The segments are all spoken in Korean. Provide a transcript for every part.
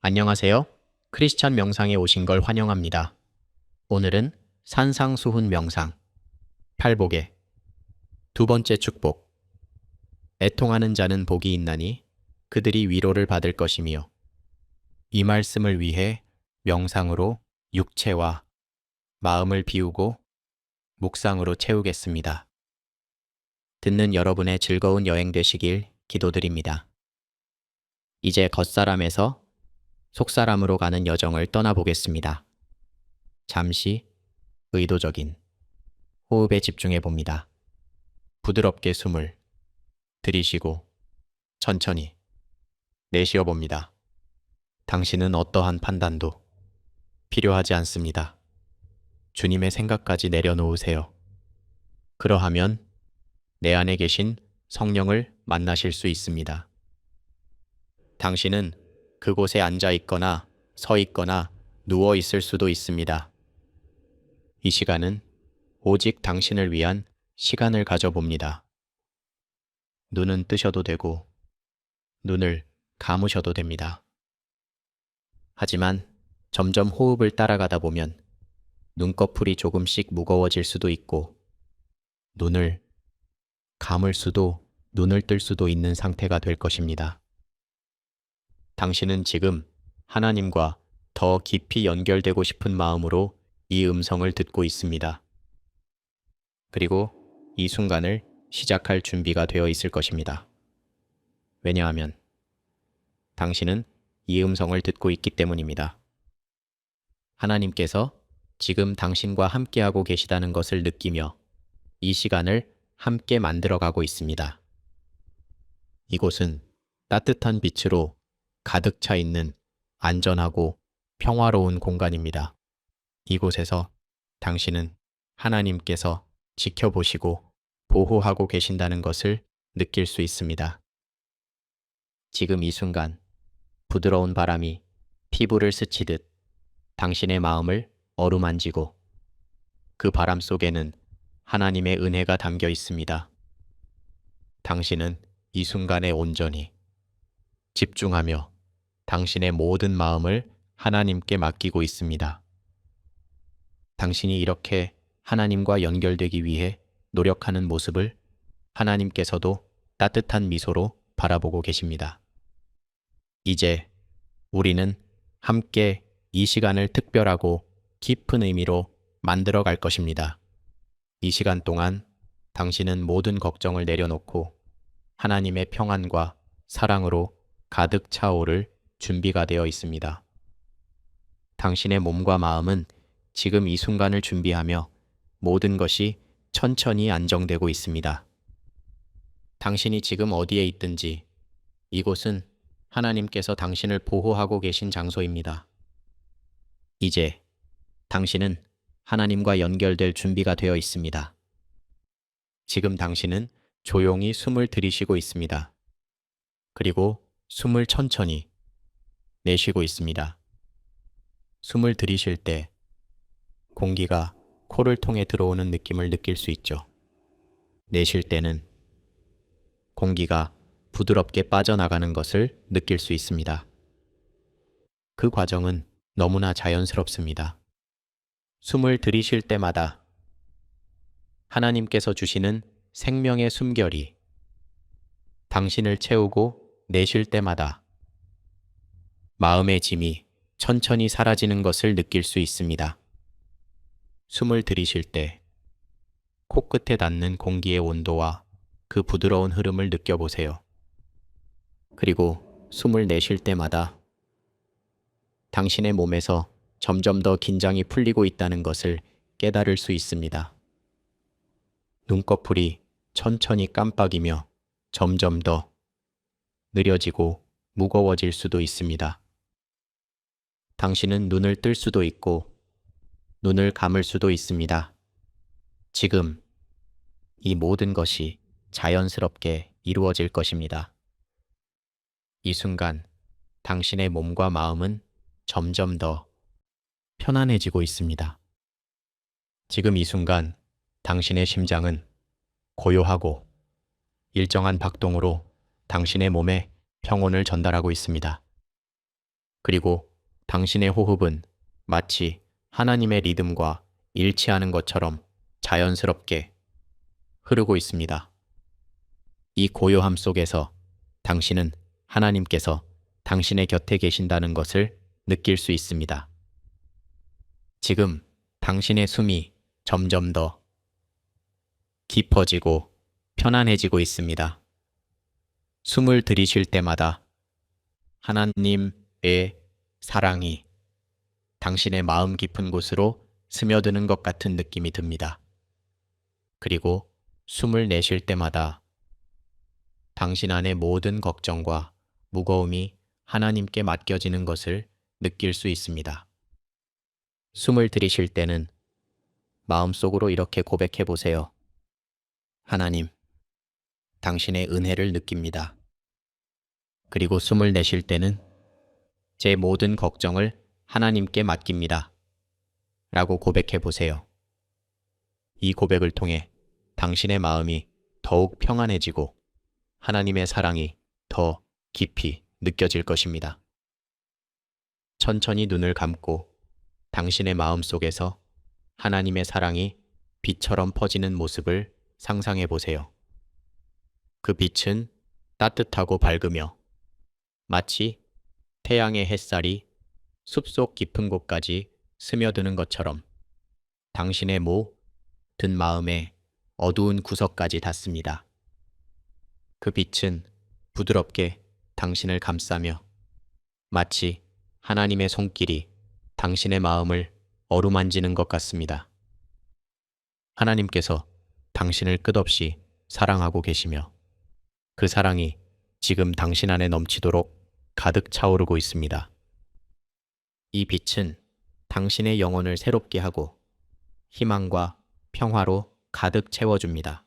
안녕하세요. 크리스찬 명상에 오신 걸 환영합니다. 오늘은 산상수훈 명상, 팔복의 두 번째 축복. 애통하는 자는 복이 있나니 그들이 위로를 받을 것이며, 이 말씀을 위해 명상으로 육체와 마음을 비우고 묵상으로 채우겠습니다. 듣는 여러분의 즐거운 여행 되시길 기도드립니다. 이제 겉사람에서 속사람으로 가는 여정을 떠나보겠습니다. 잠시 의도적인 호흡에 집중해 봅니다. 부드럽게 숨을 들이쉬고 천천히 내쉬어 봅니다. 당신은 어떠한 판단도 필요하지 않습니다. 주님의 생각까지 내려놓으세요. 그러하면 내 안에 계신 성령을 만나실 수 있습니다. 당신은 그곳에 앉아 있거나 서 있거나 누워 있을 수도 있습니다. 이 시간은 오직 당신을 위한 시간을 가져봅니다. 눈은 뜨셔도 되고 눈을 감으셔도 됩니다. 하지만 점점 호흡을 따라가다 보면 눈꺼풀이 조금씩 무거워질 수도 있고 눈을 감을 수도 눈을 뜰 수도 있는 상태가 될 것입니다. 당신은 지금 하나님과 더 깊이 연결되고 싶은 마음으로 이 음성을 듣고 있습니다. 그리고 이 순간을 시작할 준비가 되어 있을 것입니다. 왜냐하면 당신은 이 음성을 듣고 있기 때문입니다. 하나님께서 지금 당신과 함께하고 계시다는 것을 느끼며 이 시간을 함께 만들어가고 있습니다. 이곳은 따뜻한 빛으로 가득 차 있는 안전하고 평화로운 공간입니다. 이곳에서 당신은 하나님께서 지켜보시고 보호하고 계신다는 것을 느낄 수 있습니다. 지금 이 순간 부드러운 바람이 피부를 스치듯 당신의 마음을 어루만지고 그 바람 속에는 하나님의 은혜가 담겨 있습니다. 당신은 이 순간에 온전히 집중하며 당신의 모든 마음을 하나님께 맡기고 있습니다. 당신이 이렇게 하나님과 연결되기 위해 노력하는 모습을 하나님께서도 따뜻한 미소로 바라보고 계십니다. 이제 우리는 함께 이 시간을 특별하고 깊은 의미로 만들어 갈 것입니다. 이 시간 동안 당신은 모든 걱정을 내려놓고 하나님의 평안과 사랑으로 가득 차오를 준비가 되어 있습니다. 당신의 몸과 마음은 지금 이 순간을 준비하며 모든 것이 천천히 안정되고 있습니다. 당신이 지금 어디에 있든지 이곳은 하나님께서 당신을 보호하고 계신 장소입니다. 이제 당신은 하나님과 연결될 준비가 되어 있습니다. 지금 당신은 조용히 숨을 들이쉬고 있습니다. 그리고 숨을 천천히 내쉬고 있습니다. 숨을 들이쉴 때 공기가 코를 통해 들어오는 느낌을 느낄 수 있죠. 내쉴 때는 공기가 부드럽게 빠져나가는 것을 느낄 수 있습니다. 그 과정은 너무나 자연스럽습니다. 숨을 들이쉴 때마다 하나님께서 주시는 생명의 숨결이 당신을 채우고 내쉴 때마다 마음의 짐이 천천히 사라지는 것을 느낄 수 있습니다. 숨을 들이쉴 때 코끝에 닿는 공기의 온도와 그 부드러운 흐름을 느껴보세요. 그리고 숨을 내쉴 때마다 당신의 몸에서 점점 더 긴장이 풀리고 있다는 것을 깨달을 수 있습니다. 눈꺼풀이 천천히 깜빡이며 점점 더 느려지고 무거워질 수도 있습니다. 당신은 눈을 뜰 수도 있고 눈을 감을 수도 있습니다. 지금 이 모든 것이 자연스럽게 이루어질 것입니다. 이 순간 당신의 몸과 마음은 점점 더 편안해지고 있습니다. 지금 이 순간 당신의 심장은 고요하고 일정한 박동으로 당신의 몸에 평온을 전달하고 있습니다. 그리고 당신의 호흡은 마치 하나님의 리듬과 일치하는 것처럼 자연스럽게 흐르고 있습니다. 이 고요함 속에서 당신은 하나님께서 당신의 곁에 계신다는 것을 느낄 수 있습니다. 지금 당신의 숨이 점점 더 깊어지고 편안해지고 있습니다. 숨을 들이쉴 때마다 하나님의 사랑이 당신의 마음 깊은 곳으로 스며드는 것 같은 느낌이 듭니다. 그리고 숨을 내쉴 때마다 당신 안의 모든 걱정과 무거움이 하나님께 맡겨지는 것을 느낄 수 있습니다. 숨을 들이쉴 때는 마음속으로 이렇게 고백해 보세요. 하나님, 당신의 은혜를 느낍니다. 그리고 숨을 내쉴 때는 제 모든 걱정을 하나님께 맡깁니다. 라고 고백해 보세요. 이 고백을 통해 당신의 마음이 더욱 평안해지고 하나님의 사랑이 더 깊이 느껴질 것입니다. 천천히 눈을 감고 당신의 마음 속에서 하나님의 사랑이 빛처럼 퍼지는 모습을 상상해 보세요. 그 빛은 따뜻하고 밝으며 마치 태양의 햇살이 숲속 깊은 곳까지 스며드는 것처럼 당신의 모든 마음의 어두운 구석까지 닿습니다. 그 빛은 부드럽게 당신을 감싸며 마치 하나님의 손길이 당신의 마음을 어루만지는 것 같습니다. 하나님께서 당신을 끝없이 사랑하고 계시며 그 사랑이 지금 당신 안에 넘치도록 가득 차오르고 있습니다. 이 빛은 당신의 영혼을 새롭게 하고 희망과 평화로 가득 채워줍니다.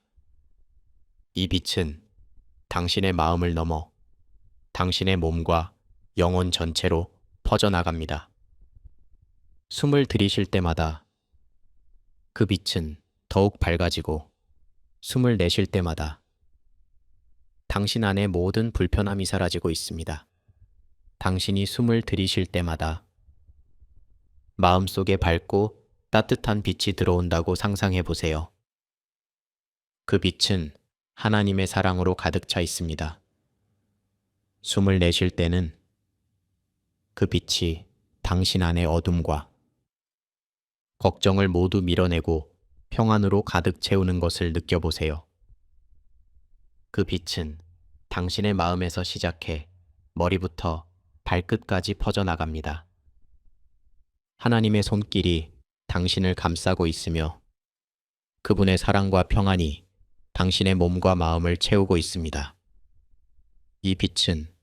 이 빛은 당신의 마음을 넘어 당신의 몸과 영혼 전체로 퍼져나갑니다. 숨을 들이쉴 때마다 그 빛은 더욱 밝아지고 숨을 내쉴 때마다 당신 안의 모든 불편함이 사라지고 있습니다. 당신이 숨을 들이쉴 때마다 마음속에 밝고 따뜻한 빛이 들어온다고 상상해 보세요. 그 빛은 하나님의 사랑으로 가득 차 있습니다. 숨을 내쉴 때는 그 빛이 당신 안의 어둠과 걱정을 모두 밀어내고 평안으로 가득 채우는 것을 느껴보세요. 그 빛은 당신의 마음에서 시작해 머리부터 발끝까지 퍼져나갑니다. 하나님의 손길이 당신을 감싸고 있으며 그분의 사랑과 평안이 당신의 몸과 마음을 채우고 있습니다. 이 빛은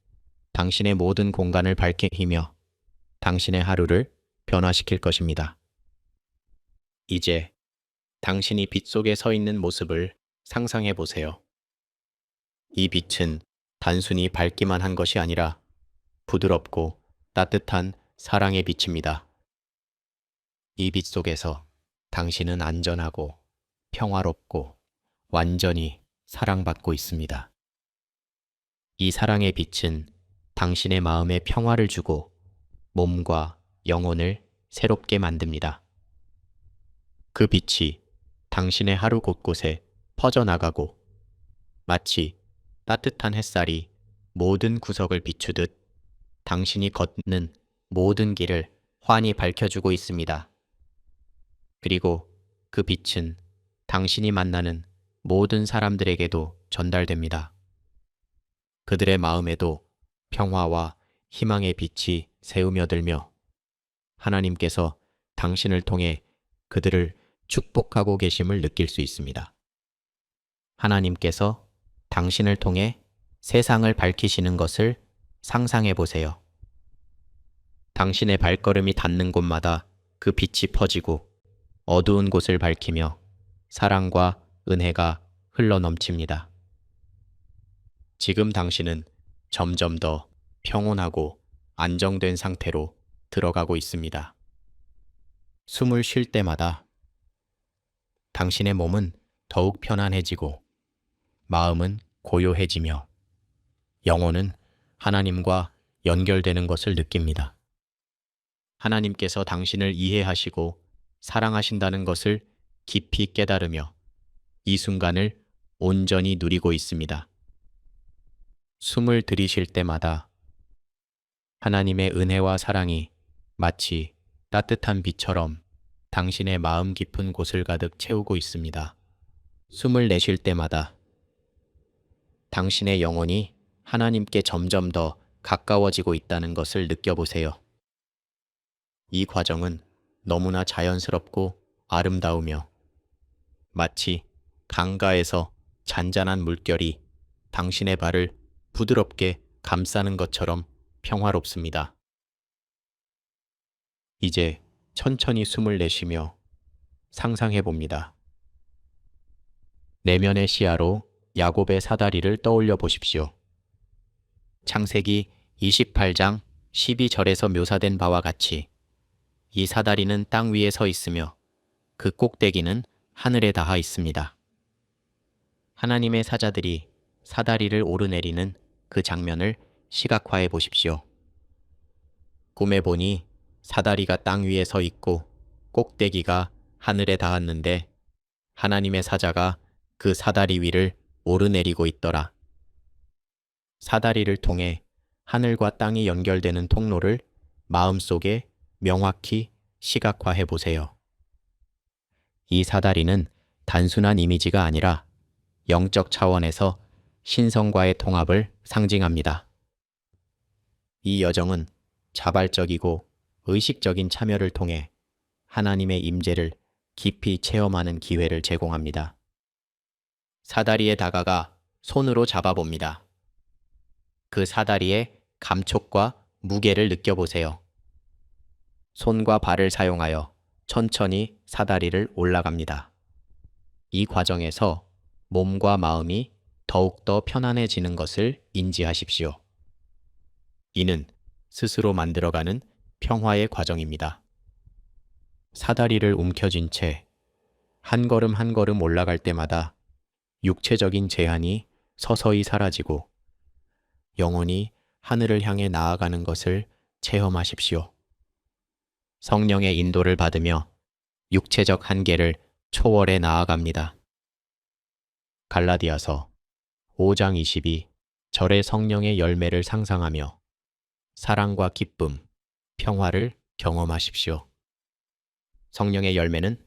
당신의 모든 공간을 밝히며 당신의 하루를 변화시킬 것입니다. 이제 당신이 빛 속에 서 있는 모습을 상상해 보세요. 이 빛은 단순히 밝기만 한 것이 아니라 부드럽고 따뜻한 사랑의 빛입니다. 이 빛 속에서 당신은 안전하고 평화롭고 완전히 사랑받고 있습니다. 이 사랑의 빛은 당신의 마음에 평화를 주고 몸과 영혼을 새롭게 만듭니다. 그 빛이 당신의 하루 곳곳에 퍼져나가고 마치 따뜻한 햇살이 모든 구석을 비추듯 당신이 걷는 모든 길을 환히 밝혀주고 있습니다. 그리고 그 빛은 당신이 만나는 모든 사람들에게도 전달됩니다. 그들의 마음에도 평화와 희망의 빛이 새우며들며 하나님께서 당신을 통해 그들을 축복하고 계심을 느낄 수 있습니다. 하나님께서 당신을 통해 세상을 밝히시는 것을 상상해 보세요. 당신의 발걸음이 닿는 곳마다 그 빛이 퍼지고 어두운 곳을 밝히며 사랑과 은혜가 흘러넘칩니다. 지금 당신은 점점 더 평온하고 안정된 상태로 들어가고 있습니다. 숨을 쉴 때마다 당신의 몸은 더욱 편안해지고 마음은 고요해지며 영혼은 하나님과 연결되는 것을 느낍니다. 하나님께서 당신을 이해하시고 사랑하신다는 것을 깊이 깨달으며 이 순간을 온전히 누리고 있습니다. 숨을 들이쉴 때마다 하나님의 은혜와 사랑이 마치 따뜻한 빛처럼 당신의 마음 깊은 곳을 가득 채우고 있습니다. 숨을 내쉴 때마다 당신의 영혼이 하나님께 점점 더 가까워지고 있다는 것을 느껴보세요. 이 과정은 너무나 자연스럽고 아름다우며 마치 강가에서 잔잔한 물결이 당신의 발을 부드럽게 감싸는 것처럼 평화롭습니다. 이제 천천히 숨을 내쉬며 상상해 봅니다. 내면의 시야로 야곱의 사다리를 떠올려 보십시오. 창세기 28장 12절에서 묘사된 바와 같이 이 사다리는 땅 위에 서 있으며 그 꼭대기는 하늘에 닿아 있습니다. 하나님의 사자들이 사다리를 오르내리는 그 장면을 시각화해 보십시오. 꿈에 보니 사다리가 땅 위에 서 있고 꼭대기가 하늘에 닿았는데 하나님의 사자가 그 사다리 위를 오르내리고 있더라. 사다리를 통해 하늘과 땅이 연결되는 통로를 마음속에 명확히 시각화해 보세요. 이 사다리는 단순한 이미지가 아니라 영적 차원에서 신성과의 통합을 상징합니다. 이 여정은 자발적이고 의식적인 참여를 통해 하나님의 임재를 깊이 체험하는 기회를 제공합니다. 사다리에 다가가 손으로 잡아봅니다. 그 사다리의 감촉과 무게를 느껴보세요. 손과 발을 사용하여 천천히 사다리를 올라갑니다. 이 과정에서 몸과 마음이 더욱더 편안해지는 것을 인지하십시오. 이는 스스로 만들어가는 평화의 과정입니다. 사다리를 움켜쥔 채 한 걸음 한 걸음 올라갈 때마다 육체적인 제한이 서서히 사라지고 영혼이 하늘을 향해 나아가는 것을 체험하십시오. 성령의 인도를 받으며 육체적 한계를 초월해 나아갑니다. 갈라디아서 5장 22절의 성령의 열매를 상상하며 사랑과 기쁨, 평화를 경험하십시오. 성령의 열매는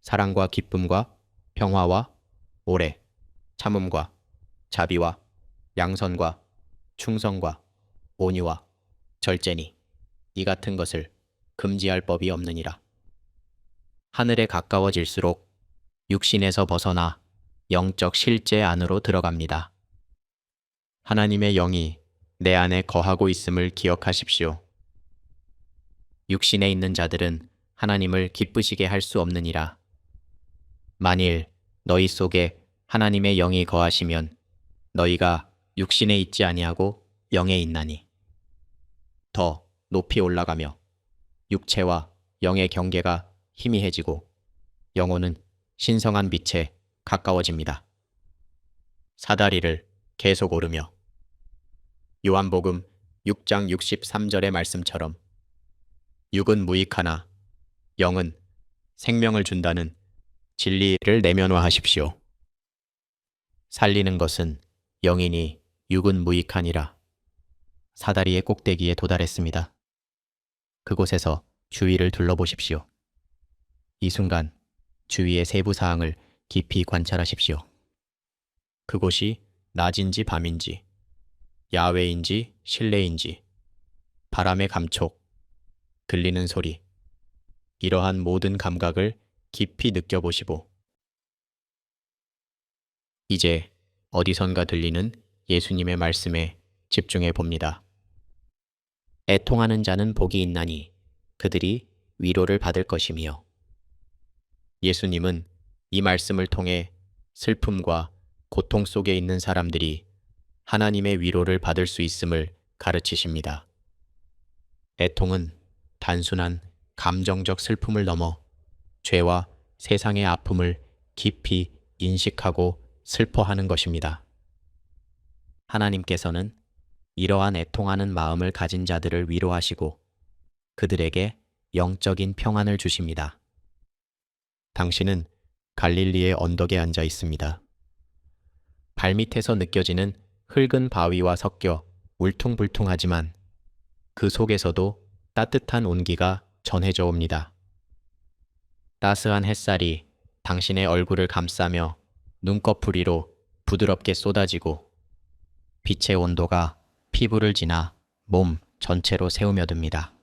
사랑과 기쁨과 평화와 오래, 참음과 자비와 양선과 충성과 온유와 절제니 이 같은 것을 금지할 법이 없느니라. 하늘에 가까워질수록 육신에서 벗어나 영적 실제 안으로 들어갑니다. 하나님의 영이 내 안에 거하고 있음을 기억하십시오. 육신에 있는 자들은 하나님을 기쁘시게 할 수 없느니라. 만일 너희 속에 하나님의 영이 거하시면 너희가 육신에 있지 아니하고 영에 있나니. 더 높이 올라가며 육체와 영의 경계가 희미해지고 영혼은 신성한 빛에 가까워집니다. 사다리를 계속 오르며 요한복음 6장 63절의 말씀처럼 육은 무익하나 영은 생명을 준다는 진리를 내면화하십시오. 살리는 것은 영이니 육은 무익하니라. 사다리의 꼭대기에 도달했습니다. 그곳에서 주위를 둘러보십시오. 이 순간 주위의 세부 사항을 깊이 관찰하십시오. 그곳이 낮인지 밤인지, 야외인지 실내인지, 바람의 감촉, 들리는 소리, 이러한 모든 감각을 깊이 느껴보시고 이제 어디선가 들리는 예수님의 말씀에 집중해 봅니다. 애통하는 자는 복이 있나니 그들이 위로를 받을 것이며. 예수님은 이 말씀을 통해 슬픔과 고통 속에 있는 사람들이 하나님의 위로를 받을 수 있음을 가르치십니다. 애통은 단순한 감정적 슬픔을 넘어 죄와 세상의 아픔을 깊이 인식하고 슬퍼하는 것입니다. 하나님께서는 이러한 애통하는 마음을 가진 자들을 위로하시고 그들에게 영적인 평안을 주십니다. 당신은 갈릴리의 언덕에 앉아 있습니다. 발밑에서 느껴지는 흙은 바위와 섞여 울퉁불퉁하지만 그 속에서도 따뜻한 온기가 전해져 옵니다. 따스한 햇살이 당신의 얼굴을 감싸며 눈꺼풀 위로 부드럽게 쏟아지고 빛의 온도가 피부를 지나 몸 전체로 새우며듭니다.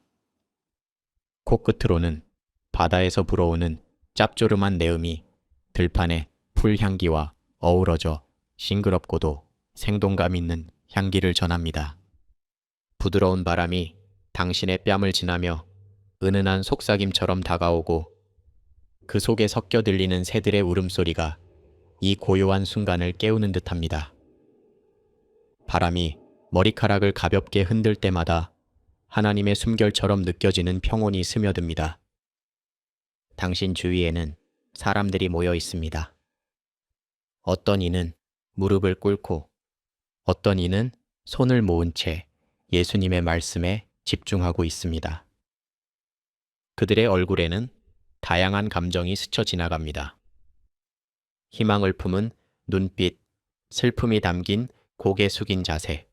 코끝으로는 바다에서 불어오는 짭조름한 내음이 들판의 풀향기와 어우러져 싱그럽고도 생동감 있는 향기를 전합니다. 부드러운 바람이 당신의 뺨을 지나며 은은한 속삭임처럼 다가오고 그 속에 섞여 들리는 새들의 울음소리가 이 고요한 순간을 깨우는 듯합니다. 바람이 머리카락을 가볍게 흔들 때마다 하나님의 숨결처럼 느껴지는 평온이 스며듭니다. 당신 주위에는 사람들이 모여 있습니다. 어떤 이는 무릎을 꿇고 어떤 이는 손을 모은 채 예수님의 말씀에 집중하고 있습니다. 그들의 얼굴에는 다양한 감정이 스쳐 지나갑니다. 희망을 품은 눈빛, 슬픔이 담긴 고개 숙인 자세,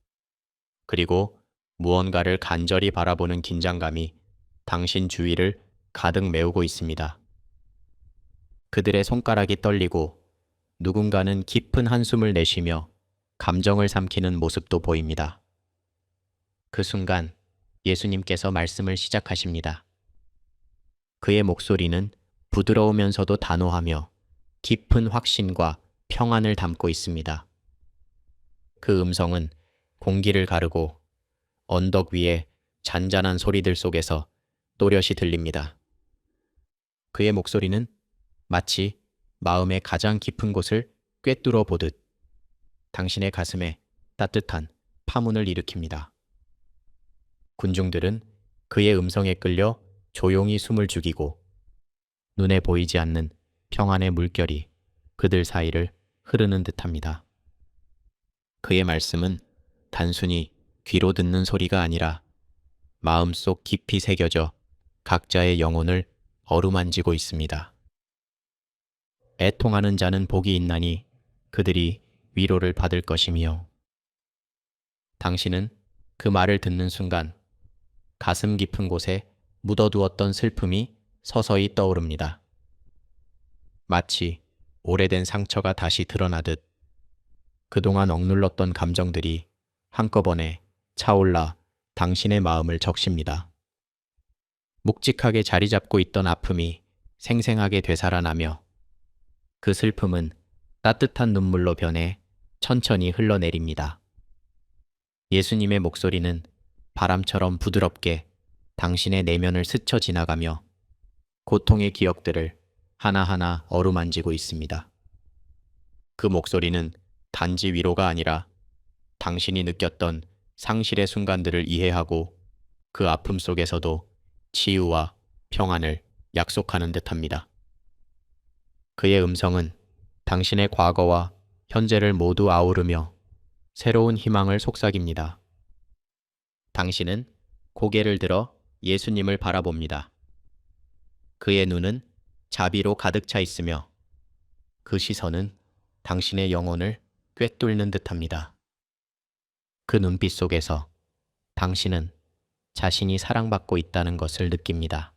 그리고 무언가를 간절히 바라보는 긴장감이 당신 주위를 가득 메우고 있습니다. 그들의 손가락이 떨리고 누군가는 깊은 한숨을 내쉬며 감정을 삼키는 모습도 보입니다. 그 순간 예수님께서 말씀을 시작하십니다. 그의 목소리는 부드러우면서도 단호하며 깊은 확신과 평안을 담고 있습니다. 그 음성은 공기를 가르고 언덕 위에 잔잔한 소리들 속에서 또렷이 들립니다. 그의 목소리는 마치 마음의 가장 깊은 곳을 꿰뚫어 보듯 당신의 가슴에 따뜻한 파문을 일으킵니다. 군중들은 그의 음성에 끌려 조용히 숨을 죽이고 눈에 보이지 않는 평안의 물결이 그들 사이를 흐르는 듯합니다. 그의 말씀은 단순히 귀로 듣는 소리가 아니라 마음속 깊이 새겨져 각자의 영혼을 어루만지고 있습니다. 애통하는 자는 복이 있나니 그들이 위로를 받을 것이며. 당신은 그 말을 듣는 순간 가슴 깊은 곳에 묻어두었던 슬픔이 서서히 떠오릅니다. 마치 오래된 상처가 다시 드러나듯 그동안 억눌렀던 감정들이 한꺼번에 차올라 당신의 마음을 적십니다. 묵직하게 자리 잡고 있던 아픔이 생생하게 되살아나며 그 슬픔은 따뜻한 눈물로 변해 천천히 흘러내립니다. 예수님의 목소리는 바람처럼 부드럽게 당신의 내면을 스쳐 지나가며 고통의 기억들을 하나하나 어루만지고 있습니다. 그 목소리는 단지 위로가 아니라 당신이 느꼈던 상실의 순간들을 이해하고 그 아픔 속에서도 치유와 평안을 약속하는 듯합니다. 그의 음성은 당신의 과거와 현재를 모두 아우르며 새로운 희망을 속삭입니다. 당신은 고개를 들어 예수님을 바라봅니다. 그의 눈은 자비로 가득 차 있으며 그 시선은 당신의 영혼을 꿰뚫는 듯합니다. 그 눈빛 속에서 당신은 자신이 사랑받고 있다는 것을 느낍니다.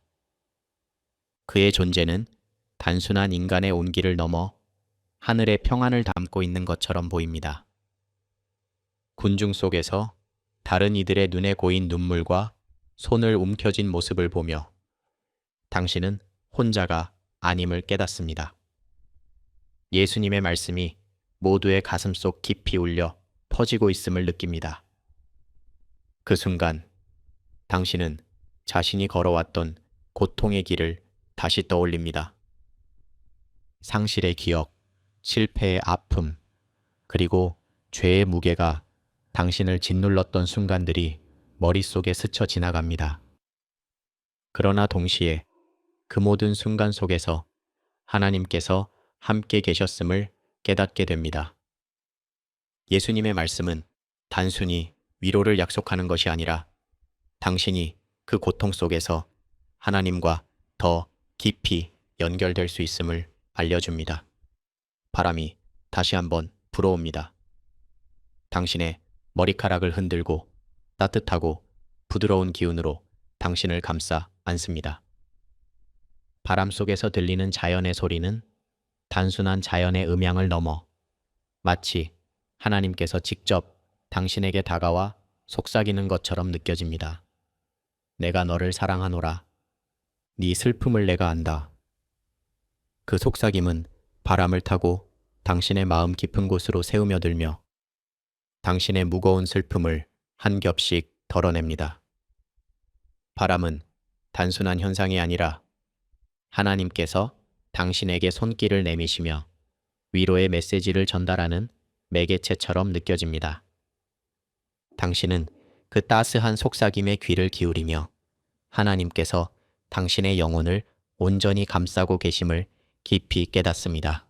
그의 존재는 단순한 인간의 온기를 넘어 하늘의 평안을 담고 있는 것처럼 보입니다. 군중 속에서 다른 이들의 눈에 고인 눈물과 손을 움켜쥔 모습을 보며 당신은 혼자가 아님을 깨닫습니다. 예수님의 말씀이 모두의 가슴속 깊이 울려 퍼지고 있음을 느낍니다. 그 순간 당신은 자신이 걸어왔던 고통의 길을 다시 떠올립니다. 상실의 기억, 실패의 아픔, 그리고 죄의 무게가 당신을 짓눌렀던 순간들이 머릿속에 스쳐 지나갑니다. 그러나 동시에 그 모든 순간 속에서 하나님께서 함께 계셨음을 깨닫게 됩니다. 예수님의 말씀은 단순히 위로를 약속하는 것이 아니라 당신이 그 고통 속에서 하나님과 더 깊이 연결될 수 있음을 알려줍니다. 바람이 다시 한번 불어옵니다. 당신의 머리카락을 흔들고 따뜻하고 부드러운 기운으로 당신을 감싸 안습니다. 바람 속에서 들리는 자연의 소리는 단순한 자연의 음향을 넘어 마치 하나님께서 직접 당신에게 다가와 속삭이는 것처럼 느껴집니다. 내가 너를 사랑하노라. 네 슬픔을 내가 안다. 그 속삭임은 바람을 타고 당신의 마음 깊은 곳으로 새우며들며 당신의 무거운 슬픔을 한 겹씩 덜어냅니다. 바람은 단순한 현상이 아니라 하나님께서 당신에게 손길을 내미시며 위로의 메시지를 전달하는 매개체처럼 느껴집니다. 당신은 그 따스한 속삭임에 귀를 기울이며 하나님께서 당신의 영혼을 온전히 감싸고 계심을 깊이 깨닫습니다.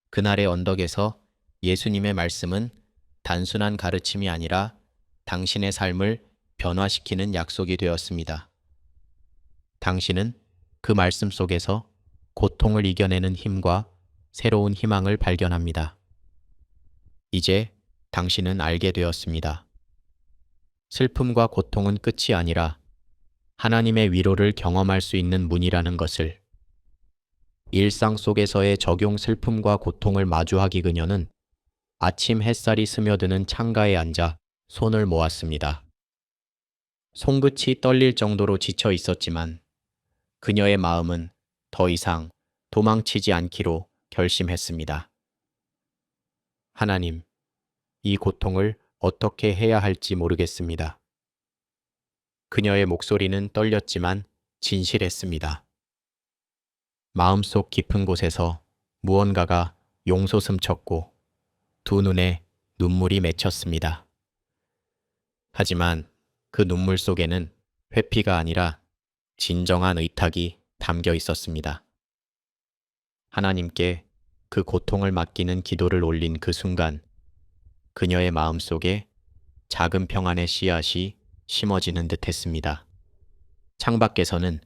그날의 언덕에서 예수님의 말씀은 단순한 가르침이 아니라 당신의 삶을 변화시키는 약속이 되었습니다. 당신은 그 말씀 속에서 고통을 이겨내는 힘과 새로운 희망을 발견합니다. 이제 당신은 알게 되었습니다. 슬픔과 고통은 끝이 아니라 하나님의 위로를 경험할 수 있는 문이라는 것을. 일상 속에서의 적용 슬픔과 고통을 마주하기 그녀는 아침 햇살이 스며드는 창가에 앉아 손을 모았습니다. 손끝이 떨릴 정도로 지쳐 있었지만 그녀의 마음은 더 이상 도망치지 않기로 결심했습니다. 하나님, 이 고통을 어떻게 해야 할지 모르겠습니다. 그녀의 목소리는 떨렸지만 진실했습니다. 마음속 깊은 곳에서 무언가가 용솟음쳤고 두 눈에 눈물이 맺혔습니다. 하지만 그 눈물 속에는 회피가 아니라 진정한 의탁이 담겨 있었습니다. 하나님께 그 고통을 맡기는 기도를 올린 그 순간 그녀의 마음 속에 작은 평안의 씨앗이 심어지는 듯 했습니다. 창밖에서는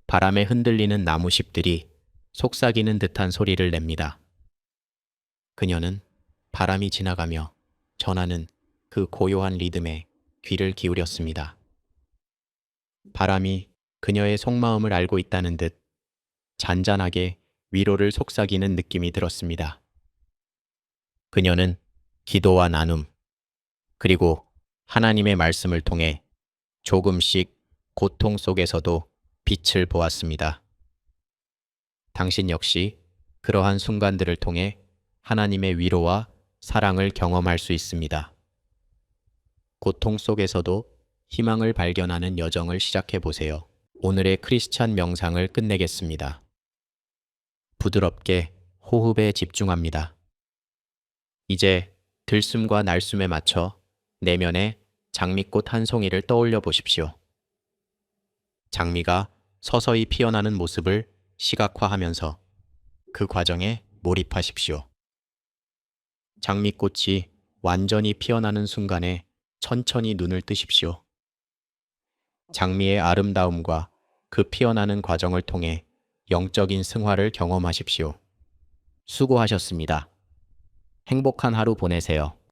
바람에 흔들리는 나무잎들이 속삭이는 듯한 소리를 냅니다. 그녀는 바람이 지나가며 전하는 그 고요한 리듬에 귀를 기울였습니다. 바람이 그녀의 속마음을 알고 있다는 듯 잔잔하게 위로를 속삭이는 느낌이 들었습니다. 그녀는 기도와 나눔, 그리고 하나님의 말씀을 통해 조금씩 고통 속에서도 빛을 보았습니다. 당신 역시 그러한 순간들을 통해 하나님의 위로와 사랑을 경험할 수 있습니다. 고통 속에서도 희망을 발견하는 여정을 시작해 보세요. 오늘의 크리스찬 명상을 끝내겠습니다. 부드럽게 호흡에 집중합니다. 이제 들숨과 날숨에 맞춰 내면에 장미꽃 한 송이를 떠올려 보십시오. 장미가 서서히 피어나는 모습을 시각화하면서 그 과정에 몰입하십시오. 장미꽃이 완전히 피어나는 순간에 천천히 눈을 뜨십시오. 장미의 아름다움과 그 피어나는 과정을 통해 영적인 승화를 경험하십시오. 수고하셨습니다. 행복한 하루 보내세요.